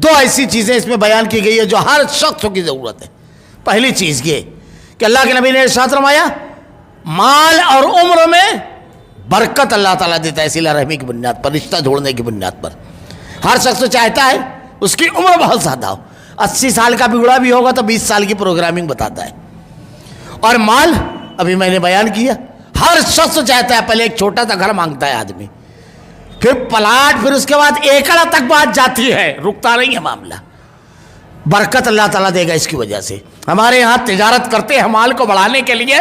دو ایسی چیزیں اس میں بیان کی گئی ہے جو ہر شخص کی ضرورت ہے. پہلی چیز یہ کہ اللہ کے نبی نے ارشاد فرمایا مال اور عمر میں برکت اللہ تعالیٰ دیتا ہے صلہ رحمی کی بنیاد پر, رشتہ جوڑنے کی بنیاد پر. ہر شخص چاہتا ہے اس کی عمر بہت زیادہ ہو. 80 سال کا بگڑا بھی ہوگا تو 20 سال کی پروگرامنگ بتاتا ہے. اور مال ابھی میں نے بیان کیا, ہر شخص چاہتا ہے پہلے ایک چھوٹا سا گھر مانگتا ہے آدمی, پھر پلاٹ, پھر اس کے بعد ایکڑ تک بات جاتی ہے, رکتا نہیں ہے معاملہ. برکت اللہ تعالیٰ دے گا اس کی وجہ سے. ہمارے یہاں تجارت کرتے ہیں مال کو بڑھانے کے لیے,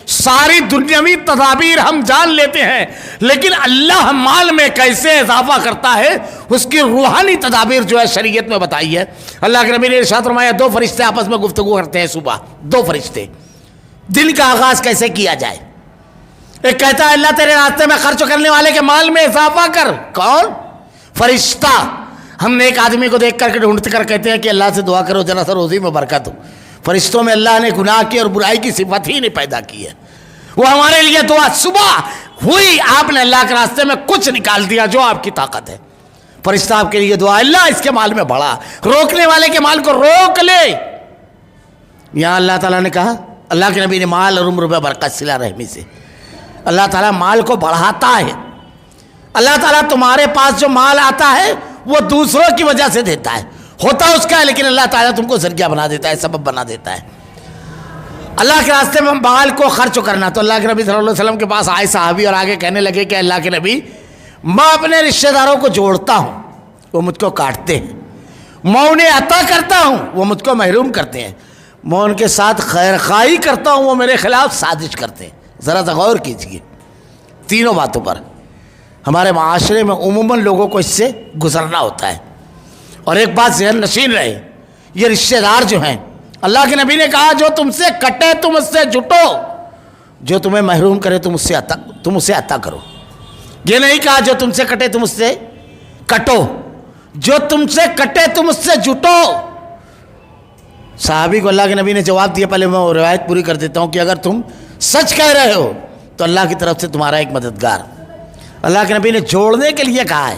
ساری دنیاوی تدابیر ہم جان لیتے ہیں, لیکن اللہ مال میں کیسے اضافہ کرتا ہے اس کی روحانی تدابیر جو ہے شریعت میں بتائی ہے. اللہ کے نبی نے ارشاد فرمایا 2 فرشتے آپس میں گفتگو کرتے ہیں صبح. 2 فرشتے, دن کا آغاز کیسے کیا جائے. ایک کہتا ہے اللہ تیرے راستے میں خرچ کرنے والے کے مال میں اضافہ کر. کون؟ فرشتہ. ہم نے ایک آدمی کو دیکھ کر کے ڈھونڈتے کر کہتے ہیں کہ اللہ سے دعا کرو ذرا سا روزی میں برکت ہو. فرشتوں میں اللہ نے گناہ کی اور برائی کی صفت ہی نہیں پیدا کی ہے. وہ ہمارے لیے دعا صبح ہوئی, آپ نے اللہ کے راستے میں کچھ نکال دیا جو آپ کی طاقت ہے, فرشتہ آپ کے لیے دعا اللہ اس کے مال میں بڑھا, روکنے والے کے مال کو روک لے. یہاں اللہ تعالیٰ نے کہا, اللہ کے نبی نے مال اور عمر میں برکت صلہ رحمی سے. اللہ تعالیٰ مال کو بڑھاتا ہے. اللہ تعالیٰ تمہارے پاس جو مال آتا ہے وہ دوسروں کی وجہ سے دیتا ہے, ہوتا اس کا ہے, لیکن اللہ تعالیٰ تم کو ذریعہ بنا دیتا ہے, سبب بنا دیتا ہے. اللہ کے راستے میں مال کو خرچ کرنا. تو اللہ کے نبی صلی اللہ علیہ وسلم کے پاس آئے صحابی اور آگے کہنے لگے کہ اللہ کے نبی میں اپنے رشتہ داروں کو جوڑتا ہوں, وہ مجھ کو کاٹتے ہیں, میں انہیں عطا کرتا ہوں, وہ مجھ کو محروم کرتے ہیں, میں ان کے ساتھ خیر خواہی کرتا ہوں, وہ میرے خلاف سازش کرتے ہیں. ذرا سا غور کیجیے تینوں باتوں پر. ہمارے معاشرے میں عموماً لوگوں کو اس سے گزرنا ہوتا ہے. اور ایک بات ذہن نشین رہے, یہ رشتہ دار جو ہیں, اللہ کے نبی نے کہا جو تم سے کٹے تم اس سے جٹو, جو تمہیں محروم کرے تم اسے عطا کرو. یہ نہیں کہا جو تم سے کٹے تم اس سے کٹو, جو تم سے کٹے تم اس سے جٹو. صحابی کو اللہ کے نبی نے جواب دیا, پہلے میں وہ روایت پوری کر دیتا ہوں کہ اگر تم سچ کہہ رہے ہو تو اللہ کی طرف سے تمہارا ایک مددگار. اللہ کے نبی نے جوڑنے کے لیے کہا ہے,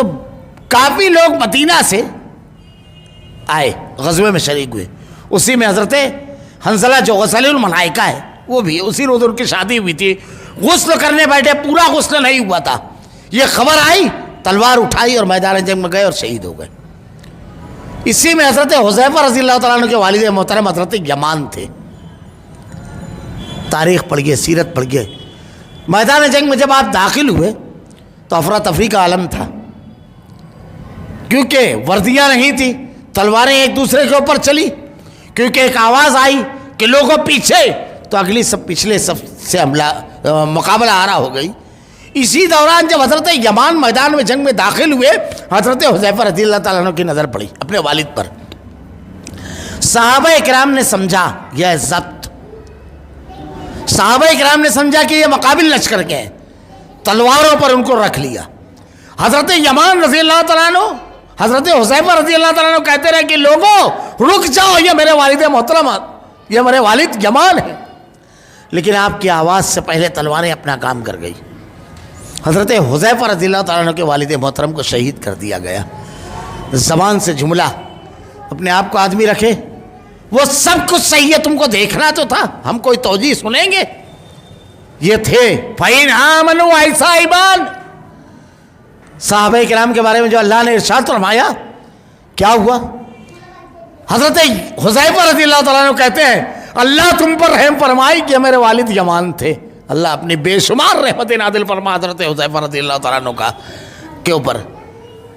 تو کافی لوگ مدینہ سے آئے, غزوے میں شریک ہوئے. اسی میں حضرت حنظلہ جو غسل الملائکہ ہے وہ بھی, اسی روز ان کی شادی ہوئی تھی. غسل کرنے بیٹھے, پورا غسل نہیں ہوا تھا, یہ خبر آئی, تلوار اٹھائی اور میدان جنگ میں گئے اور شہید ہو گئے. اسی میں حضرت حذیفہ رضی اللہ تعالیٰ عنہ کے والد محترم حضرت یمان تھے. تاریخ پڑھیے, سیرت پڑھیے. میدان جنگ میں جب آپ داخل ہوئے تو افراتفری کا عالم تھا, کیونکہ وردیاں نہیں تھیں, تلواریں ایک دوسرے کے اوپر چلی, کیونکہ ایک آواز آئی کہ لوگوں پیچھے, تو اگلی سب پچھلے سب سے مقابلہ آرا ہو گئی. اسی دوران جب حضرت یمان میدان میں جنگ میں داخل ہوئے, حضرت حذیفہ رضی اللہ تعالیٰ عنہ کی نظر پڑی اپنے والد پر. صحابہ کرام نے سمجھا یہ ضبط, صحابہ کرام نے سمجھا کہ یہ مقابل لشکر کے ہیں, تلواروں پر ان کو رکھ لیا. حضرت یمان رضی اللہ تعالیٰ عنہ, حضرت حذیفہ رضی اللہ تعالیٰ عنہ کہتے رہے کہ لوگوں رک جاؤ, یہ میرے والد محترم, یہ میرے والد یمان ہیں. لیکن آپ کی آواز سے پہلے تلواریں اپنا کام کر گئی. حضرت حذیفہ رضی اللہ تعالیٰ عنہ کے والد محترم کو شہید کر دیا گیا. زبان سے جملہ, اپنے آپ کو آدمی رکھے, وہ سب کچھ صحیح ہے, تم کو دیکھنا تو تھا, ہم کوئی توجیہ سنیں گے. یہ تھے فَإِنْ آمَنُوا ایسا ایمان. صحابہ کرام کے بارے میں جو اللہ نے ارشاد فرمایا, کیا ہوا؟ حضرت حذیفہ رضی اللہ تعالیٰ عنہ کہتے ہیں اللہ تم پر رحم فرمائی کہ میرے والد یمان تھے. اللہ اپنی بے شمار رحمت نازل فرما حضرت حذیفہ رضی اللہ تعالیٰ عنہ کا کے اوپر.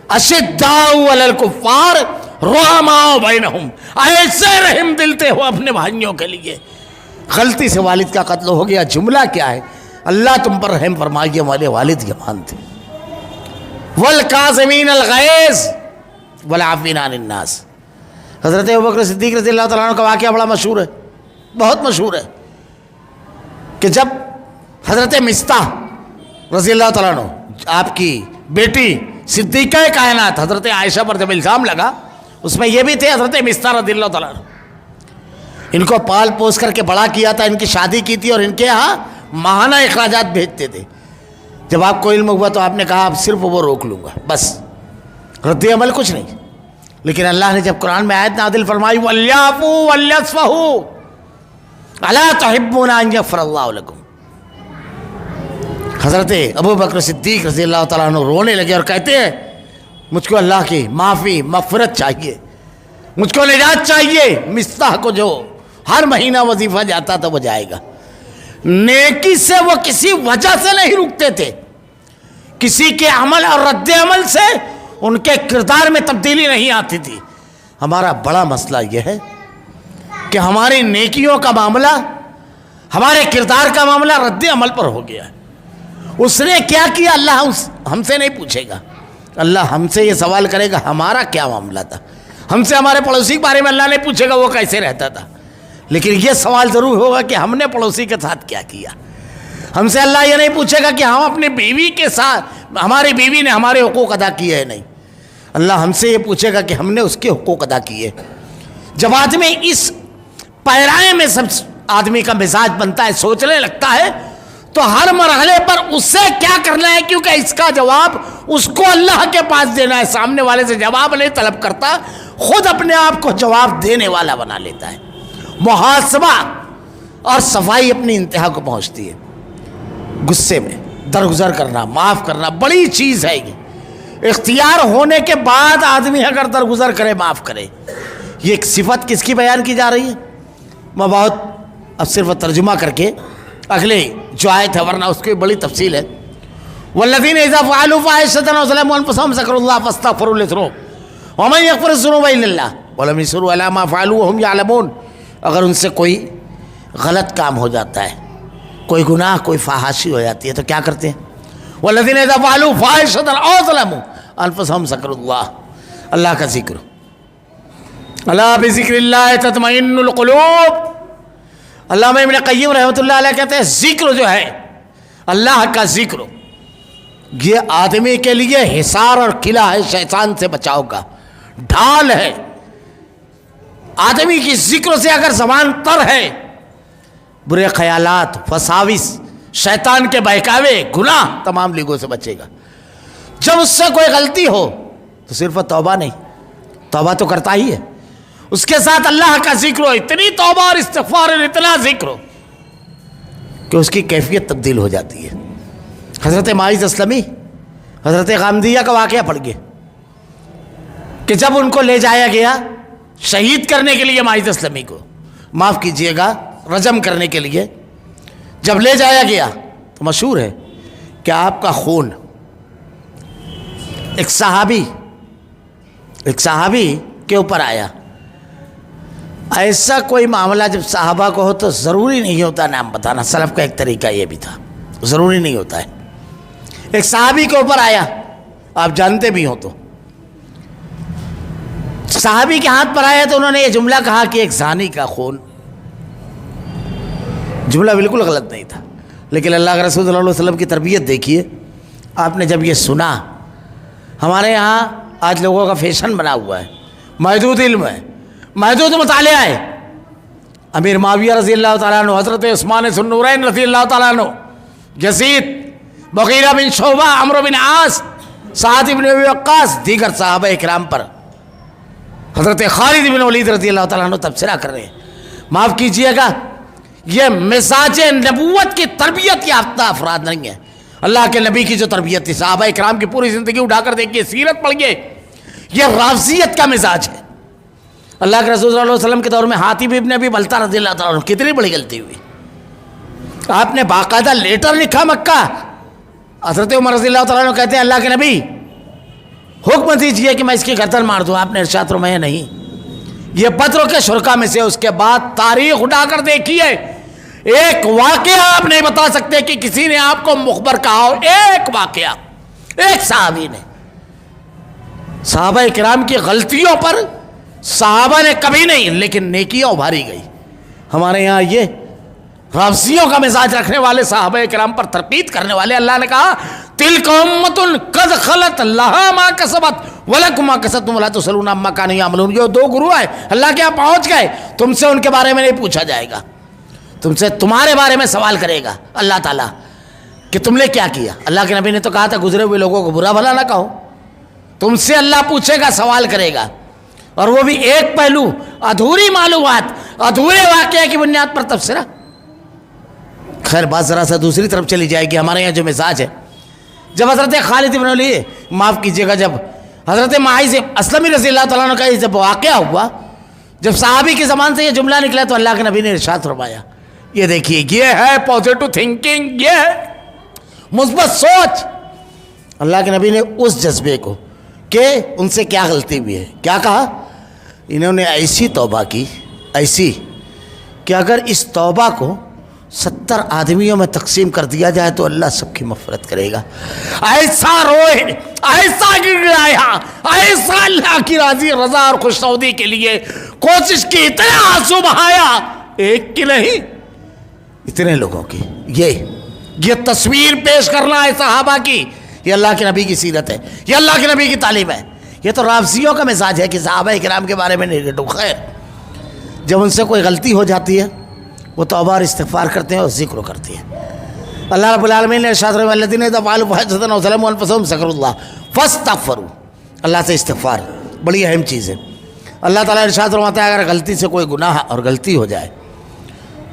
اشداء علی الکفار رحماء بینہم, ایسے رحم دل تھے وہ اپنے بھائیوں کے لیے. غلطی سے والد کا قتل ہو گیا, جملہ کیا ہے؟ اللہ تم پر رحم فرمائیے, ہمارے والد یمان تھے. والکاظمین الغیظ والعافین عن الناس. حضرت ابوبکر صدیق رضی اللہ تعالیٰ عنہ کا واقعہ بڑا مشہور ہے, بہت مشہور ہے, کہ جب حضرت مصطح رضی اللہ تعالیٰ عنہ, آپ کی بیٹی صدیقہ کائنات حضرت عائشہ پر جب الزام لگا, اس میں یہ بھی تھے حضرت مصطح رضی اللہ تعالیٰ عنہ, ان کو پال پوس کر کے بڑا کیا تھا, ان کی شادی کی تھی اور ان کے ہاں ماہانہ اخراجات بھیجتے تھے. جب آپ کو علم ہوا تو آپ نے کہا اب صرف وہ روک لوں گا, بس رد عمل کچھ نہیں. لیکن اللہ نے جب قرآن میں آیت نازل فرمائی وَلْيَعْفُوا وَلْيَصْفَحُوا أَلَا تُحِبُّونَ أَن يَغْفِرَ اللَّهُ لَكُمْ. حضرت ابوبکر صدیق رضی اللہ تعالیٰ عنہ رونے لگے اور کہتے ہیں مجھ کو اللہ کی معافی مغفرت چاہیے, مجھ کو نجات چاہیے. مصطح کو جو ہر مہینہ وظیفہ جاتا تھا وہ جائے گا. نیکی سے وہ کسی وجہ سے نہیں رکتے تھے, کسی کے عمل اور رد عمل سے ان کے کردار میں تبدیلی نہیں آتی تھی. ہمارا بڑا مسئلہ یہ ہے کہ ہماری نیکیوں کا معاملہ, ہمارے کردار کا معاملہ رد عمل پر ہو گیا ہے. اس نے کیا کیا اللہ ہم سے نہیں پوچھے گا, اللہ ہم سے یہ سوال کرے گا ہمارا کیا معاملہ تھا. ہم سے ہمارے پڑوسی کے بارے میں اللہ نہیں پوچھے گا وہ کیسے رہتا تھا, لیکن یہ سوال ضرور ہوگا کہ ہم نے پڑوسی کے ساتھ کیا کیا. ہم سے اللہ یہ نہیں پوچھے گا کہ ہم اپنی بیوی کے ساتھ, ہماری بیوی نے ہمارے حقوق ادا کیے ہیں, نہیں. اللہ ہم سے یہ پوچھے گا کہ ہم نے اس کے حقوق ادا کیے. جب آدمی اس پیرائے میں سب آدمی کا مزاج بنتا ہے, سوچنے لگتا ہے, تو ہر مرحلے پر اس سے کیا کرنا ہے, کیونکہ اس کا جواب اس کو اللہ کے پاس دینا ہے. سامنے والے سے جواب نہیں طلب کرتا, خود اپنے آپ کو جواب دینے والا بنا لیتا ہے. محاسبہ اور صفائی اپنی انتہا کو پہنچتی ہے. غصے میں درگزر کرنا, معاف کرنا بڑی چیز ہے. یہ اختیار ہونے کے بعد آدمی اگر درگزر کرے, معاف کرے, یہ ایک صفت کس کی بیان کی جا رہی ہے؟ میں بہت اب صرف ترجمہ کر کے اگلے جو آیت ہے, ورنہ اس کی بڑی تفصیل ہے. والذین اذا فعلوا فاحشۃ او ظلموا انفسهم ذکروا اللہ فاستغفروا لذنوبهم ومن یغفر الذنوب الا اللہ ولم یصروا علی ما فعلوا وهم یعلمون. اگر ان سے کوئی غلط کام ہو جاتا ہے, کوئی گناہ, کوئی فحاشی ہو جاتی ہے, تو کیا کرتے ہیں؟ والذین اذا فعلوا فاحشۃ او ظلموا انفسهم ذکروا اللہ, اللہ کا ذکر. الا بذکر اللہ تطمئن القلوب. علامہ ابن قیم رحمۃ اللہ علیہ کہتے ہیں ذکر جو ہے, اللہ کا ذکر, یہ آدمی کے لیے حصار اور قلعہ ہے, شیطان سے بچاؤ کا ڈھال ہے. آدمی کی ذکر سے اگر زبان تر ہے, برے خیالات, وساوس, شیطان کے بہکاوے, گناہ, تمام لیگوں سے بچے گا. جب اس سے کوئی غلطی ہو تو صرف توبہ نہیں، توبہ تو کرتا ہی ہے، اس کے ساتھ اللہ کا ذکر ہو، اتنی توبہ اور استغفار اور اتنا ذکر ہو کہ اس کی کیفیت تبدیل ہو جاتی ہے۔ حضرت ماعز اسلمی حضرت غامدیہ کا واقعہ پڑھ گئے کہ جب ان کو لے جایا گیا شہید کرنے کے لیے، ماعز اسلمی کو معاف کیجئے گا رجم کرنے کے لیے جب لے جایا گیا تو مشہور ہے کہ آپ کا خون ایک صحابی کے اوپر آیا۔ ایسا کوئی معاملہ جب صحابہ کو ہو تو ضروری نہیں ہوتا نام بتانا، سلف کا ایک طریقہ یہ بھی تھا، ضروری نہیں ہوتا ہے۔ ایک صحابی کے اوپر آیا، آپ جانتے بھی ہوں تو صحابی کے ہاتھ پر آیا تو انہوں نے یہ جملہ کہا کہ ایک زانی کا خون، جملہ بالکل غلط نہیں تھا، لیکن اللہ کے رسول صلی اللہ علیہ وسلم کی تربیت دیکھیے۔ آپ نے جب یہ سنا، ہمارے یہاں آج لوگوں کا فیشن بنا ہوا ہے، محدود علم ہے، محدود مطالعہ ہے۔ امیر معاویہ رضی اللہ تعالیٰ عنہ، حضرت عثمان ذو النورین رضی اللہ تعالیٰ عنہ، یزید، مغیرہ بن شعبہ، عمرو بن عاص، سعد بن ابی وقاص، دیگر صحابہ اکرام پر حضرت خالد بن ولید رضی اللہ تعالیٰ عنہ تبصرہ کر رہے ہیں۔ معاف کیجئے گا، یہ مزاج نبوت کی تربیت یافتہ افراد نہیں ہیں۔ اللہ کے نبی کی جو تربیت تھی، صحابہ اکرام کی پوری زندگی اٹھا کر دیکھیے، سیرت پڑھیے، یہ رافضیت کا مزاج ہے۔ اللہ کے رسول صلی اللہ علیہ وسلم کے دور میں حاتب ابن ابی بلتہ رضی اللہ تعالیٰ عنہ، کتنی بڑی غلطی ہوئی، آپ نے باقاعدہ لیٹر لکھا مکہ۔ حضرت عمر رضی اللہ تعالیٰ عنہ کہتے ہیں اللہ کے نبی حکم دیجئے کہ میں اس کی گردن مار دوں، آپ نے ارشاد فرمایا نہیں، یہ بدر کے شرکا میں سے۔ اس کے بعد تاریخ اٹھا کر دیکھیے، ایک واقعہ آپ نہیں بتا سکتے کہ کسی نے آپ کو مخبر کہا ہو، ایک واقعہ، ایک صحابی نے۔ صحابہ کرام کی غلطیوں پر صحابہ نے کبھی نہیں، لیکن نیکیاں ابھاری گئی۔ ہمارے یہاں یہ رافضیوں کا مزاج رکھنے والے، صحابہ کرام پر تنقید کرنے والے، اللہ نے کہا تلک امۃ قد خلت لہا ما کسبت ولکم ما کسبتم ولا تسألون عما كانوا يعملون۔ یہ دو گروہ ہیں، اللہ کے یہاں پہنچ گئے، تم سے ان کے بارے میں نہیں پوچھا جائے گا، تم سے تمہارے بارے میں سوال کرے گا اللہ تعالیٰ کہ تم نے کیا کیا۔ اللہ کے نبی نے تو کہا تھا گزرے ہوئے لوگوں کو برا بھلا نہ کہو، تم سے اللہ پوچھے گا، سوال کرے گا، اور وہ بھی ایک پہلو، ادھوری معلومات، ادھورے واقعے کی بنیاد پر تبصرہ۔ خیر بات ذرا سا دوسری طرف چلی جائے گی۔ ہمارے یہاں جو مزاج ہے، جب حضرت خالد بن ولید، معاف کیجیے گا، جب حضرت ماعز اسلمی رضی اللہ تعالیٰ عنہ کا جب واقعہ ہوا، جب صحابی کی زبان سے یہ جملہ نکلا تو اللہ کے نبی نے ارشاد فرمایا، یہ دیکھیے یہ ہے پازیٹو تھنکنگ، یہ ہے مثبت سوچ۔ اللہ کے نبی نے اس جذبے کو کہ ان سے کیا غلطی ہوئی ہے کیا کہا، انہوں نے ایسی توبہ کی، ایسی کہ اگر اس توبہ کو 70 آدمیوں میں تقسیم کر دیا جائے تو اللہ سب کی مغفرت کرے گا۔ ایسا روئے، ایسا گڑگڑایا، ایسا اللہ کی راضی رضا اور خوشنودی کے لیے کوشش کی، اتنا آنسو بہایا، ایک کی نہیں اتنے لوگوں کی۔ یہ تصویر پیش کرنا ہے صحابہ کی، یہ اللہ کے نبی کی سیرت ہے، یہ اللہ کے نبی کی تعلیم ہے۔ یہ تو رافضیوں کا مزاج ہے کہ صحابہ کرام کے بارے میں نگیٹو۔ خیر جب ان سے کوئی غلطی ہو جاتی ہے وہ توبہ اور استغفار کرتے ہیں اور ذکر کرتے ہیں۔ اللہ رب العالمین نے ارشاد فرمایا الذین اذا فعلوا فاحشۃ او ظلموا انفسهم ذکروا اللہ فاستغفروا، اللہ سے استغفار بڑی اہم چیز ہے۔ اللہ تعالیٰ ارشاد فرماتا ہے اگر غلطی سے کوئی گناہ اور غلطی ہو جائے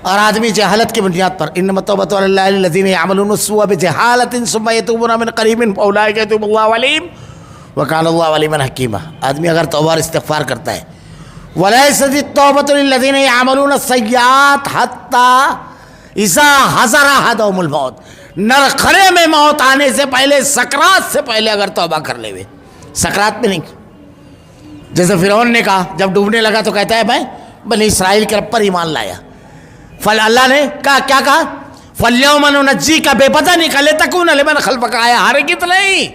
اور آدمی جہالت کی بنیاد پر، انما التوبۃ علی اللہ للذین یعملون السوء بجہالۃ ثم یتوبون من قریب فاولئک یتوب اللہ علیہم وکان اللہ علیما حکیما۔ آدمی اگر توبہ اور استغفار کرتا ہے، وَلَيْسَتِ التَّوْبَةُ لِلَّذِينَ يَعْمَلُونَ السَّيِّئَاتِ حَتَّى إِذَا حَضَرَ أَحَدَهُمُ الْمَوْتُ، نرخرے میں موت آنے سے پہلے، سکرات سے پہلے اگر توبہ کر لے ہوئے، سکرات میں نہیں۔ جیسے فرعون نے کہا جب ڈوبنے لگا تو کہتا ہے میں بنی اسرائیل کے رب پر ایمان لایا، اللہ نے کہا کیا کہا فَالْيَوْمَ نُنَجِّيكَ، بے پتہ نکلے تَكُونَ لِمَنْ خَلْفَكَ آیا، ہرگز نہیں،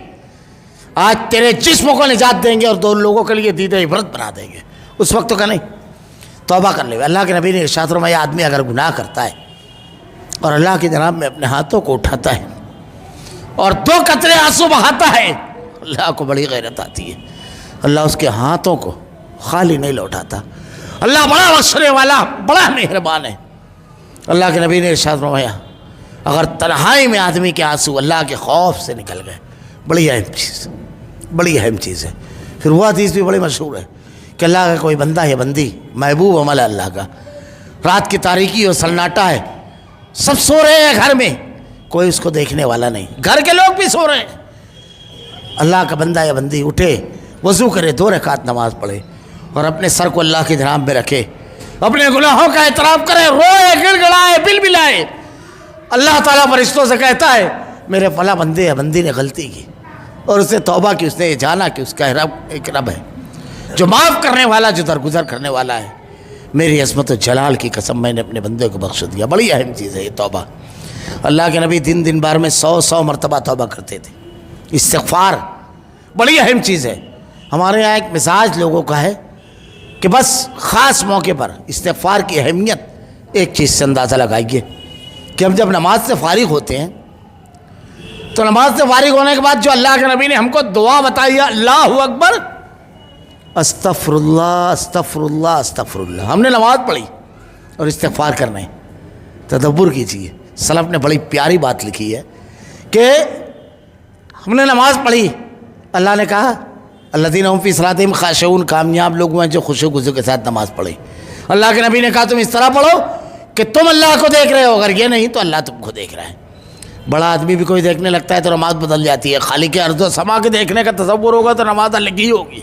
آج تیرے جسم کو نجات دیں گے اور دو لوگوں کے لیے دید عبرت بنا دیں گے۔ اس وقت تو کہ نہیں، توبہ کر لے۔ اللہ کے نبی نے ارشاد فرمایا آدمی اگر گناہ کرتا ہے اور اللہ کی جناب میں اپنے ہاتھوں کو اٹھاتا ہے اور 2 قطرے آنسو بہاتا ہے، اللہ کو بڑی غیرت آتی ہے، اللہ اس کے ہاتھوں کو خالی نہیں لوٹاتا۔ اللہ بڑا بخشنے والا، بڑا مہربان ہے۔ اللہ کے نبی نے ارشاد فرمایا اگر تنہائی میں آدمی کے آنسو اللہ کے خوف سے نکل گئے، بڑی اہم چیز، بڑی اہم چیز ہے۔ پھر وہ حدیث بھی بڑی مشہور ہے کہ اللہ کا کوئی بندہ یا بندی محبوب عمل ہے اللہ کا، رات کی تاریکی اور سناٹا ہے، سب سو رہے ہیں گھر میں، کوئی اس کو دیکھنے والا نہیں، گھر کے لوگ بھی سو رہے ہیں، اللہ کا بندہ یا بندی اٹھے، وضو کرے، 2 رکعت نماز پڑھے اور اپنے سر کو اللہ کی جناب میں رکھے، اپنے گناہوں کا اعتراف کرے، روئے، گڑ گڑائے، بل بلائے، اللہ تعالیٰ فرشتوں سے کہتا ہے میرے فلاں بندے یا بندی نے غلطی کی اور اس نے توبہ کی، اس نے یہ جانا کہ اس کا رب ایک رب ہے جو معاف کرنے والا، جو درگزر کرنے والا ہے، میری عظمت و جلال کی قسم میں نے اپنے بندے کو بخش دیا۔ بڑی اہم چیز ہے یہ توبہ۔ اللہ کے نبی دن بار میں 100 مرتبہ توبہ کرتے تھے۔ استغفار بڑی اہم چیز ہے۔ ہمارے یہاں ایک مزاج لوگوں کا ہے کہ بس خاص موقع پر استغفار کی اہمیت ایک چیز سے اندازہ لگائیے کہ ہم جب نماز سے فارغ ہوتے ہیں تو نماز سے فارغ ہونے کے بعد جو اللہ کے نبی نے ہم کو دعا بتائی ہے، اللہ اکبر، استغفر اللہ استغفر اللہ استغفر اللہ، ہم نے نماز پڑھی اور استغفار کرنا ہے۔ تدبر کیجیے، سلف نے بڑی پیاری بات لکھی ہے کہ ہم نے نماز پڑھی، اللہ نے کہا الذین هم فی صلاتہم خاشعون، کامیاب لوگ ہیں جو خشوع و خضوع کے ساتھ نماز پڑھیں۔ اللہ کے نبی نے کہا تم اس طرح پڑھو کہ تم اللہ کو دیکھ رہے ہو، اگر یہ نہیں تو اللہ تم کو دیکھ رہا ہے۔ بڑا آدمی بھی کوئی دیکھنے لگتا ہے تو نماز بدل جاتی ہے، خالق ارض و سما کے دیکھنے کا تصور ہوگا تو نماز الگ ہی ہوگی۔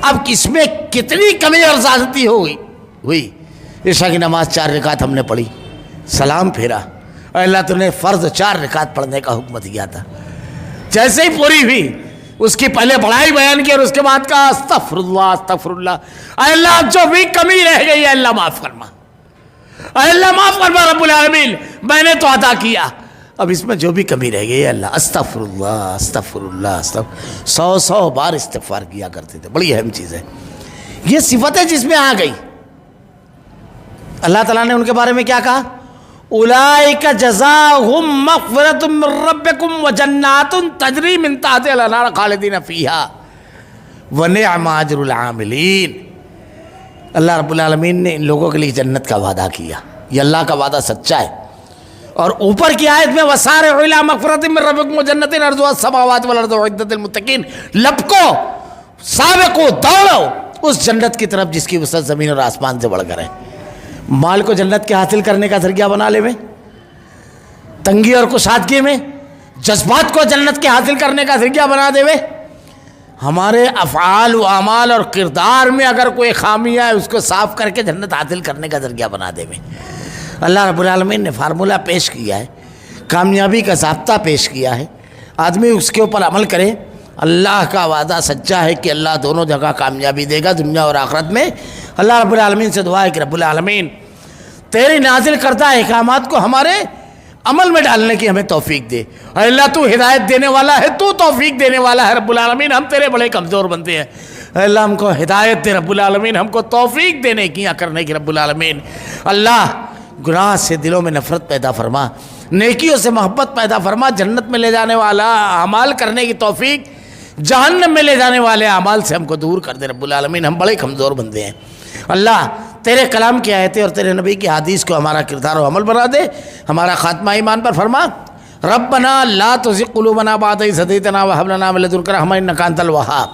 اب کس میں کتنی کمی اور زیادتی ہوئی۔ عشاء کی نماز 4 رکعت ہم نے پڑھی، سلام پھیرا، اور اللہ تو نے فرض 4 رکعت پڑھنے کا حکم دیا تھا، جیسے ہی پوری ہوئی اس کی پہلے بڑائی بیان کی اور اس کے بعد کہا استغفر اللہ استغفر اللہ، اے اللہ جو بھی کمی رہ گئی ہے اللہ معاف فرما، اے اللہ معاف فرما رب العالمین، میں نے تو ادا کیا، اب اس میں جو بھی کمی رہ گئی ہے اللہ استغفر اللہ استغفر اللہ استغفر، 100 بار استغفار کیا کرتے تھے۔ بڑی اہم چیز ہے یہ صفت ہے جس میں آ گئی۔ اللہ تعالیٰ نے ان کے بارے میں کیا کہا؟ اولئک جزاؤہم مغفرۃ من ربکم وجنات تجری من تحتہا الانہار خالدین فیہا ونعم اجر العاملین۔ اللہ رب العالمین نے ان لوگوں کے لیے جنت کا وعدہ کیا، یہ اللہ کا وعدہ سچا ہے۔ اور اوپر کی آیت میں وسارعوا الی مغفرۃ من ربکم وجنۃ عرضها السماوات والارض اعدت للمتقین، لپکو، سابقو، دوڑو اس جنت کی طرف جس کی وسعت زمین اور آسمان سے بڑھ کر ہے۔ مال کو جنت کے حاصل کرنے کا ذریعہ بنا لے میں، تنگی اور کشادگی میں جذبات کو جنت کے حاصل کرنے کا ذریعہ بنا دے میں، ہمارے افعال و اعمال اور کردار میں اگر کوئی خامی ہے اس کو صاف کر کے جنت حاصل کرنے کا ذریعہ بنا دے میں۔ اللہ رب العالمین نے فارمولہ پیش کیا ہے، کامیابی کا ضابطہ پیش کیا ہے، آدمی اس کے اوپر عمل کرے۔ اللہ کا وعدہ سچا ہے کہ اللہ دونوں جگہ کامیابی دے گا، دنیا اور آخرت میں۔ اللہ رب العالمین سے دعا ہے کہ رب العالمین تیری نازل کردہ احکامات کو ہمارے عمل میں ڈالنے کی ہمیں توفیق دے۔ اور اللہ تو ہدایت دینے والا ہے، تو توفیق دینے والا ہے رب العالمین، ہم تیرے بڑے کمزور بندے ہیں، اللہ ہم کو ہدایت دے رب العالمین، ہم کو توفیق دینے کی یا کرنے کی رب العالمین۔ اللہ گناہ سے دلوں میں نفرت پیدا فرما، نیکیوں سے محبت پیدا فرما، جنت میں لے جانے والا اعمال کرنے کی توفیق، جہنم میں لے جانے والے اعمال سے ہم کو دور کر دے رب العالمین، ہم بڑے کمزور بندے ہیں۔ اللہ تیرے کلام کی آیتیں اور تیرے نبی کی حدیث کو ہمارا کردار و عمل بنا دے، ہمارا خاتمہ ایمان پر فرما۔ ربنا لا تزغ قلوبنا بعد إذ هديتنا وهب لنا من لدنك رحمة إنك أنت الوهاب۔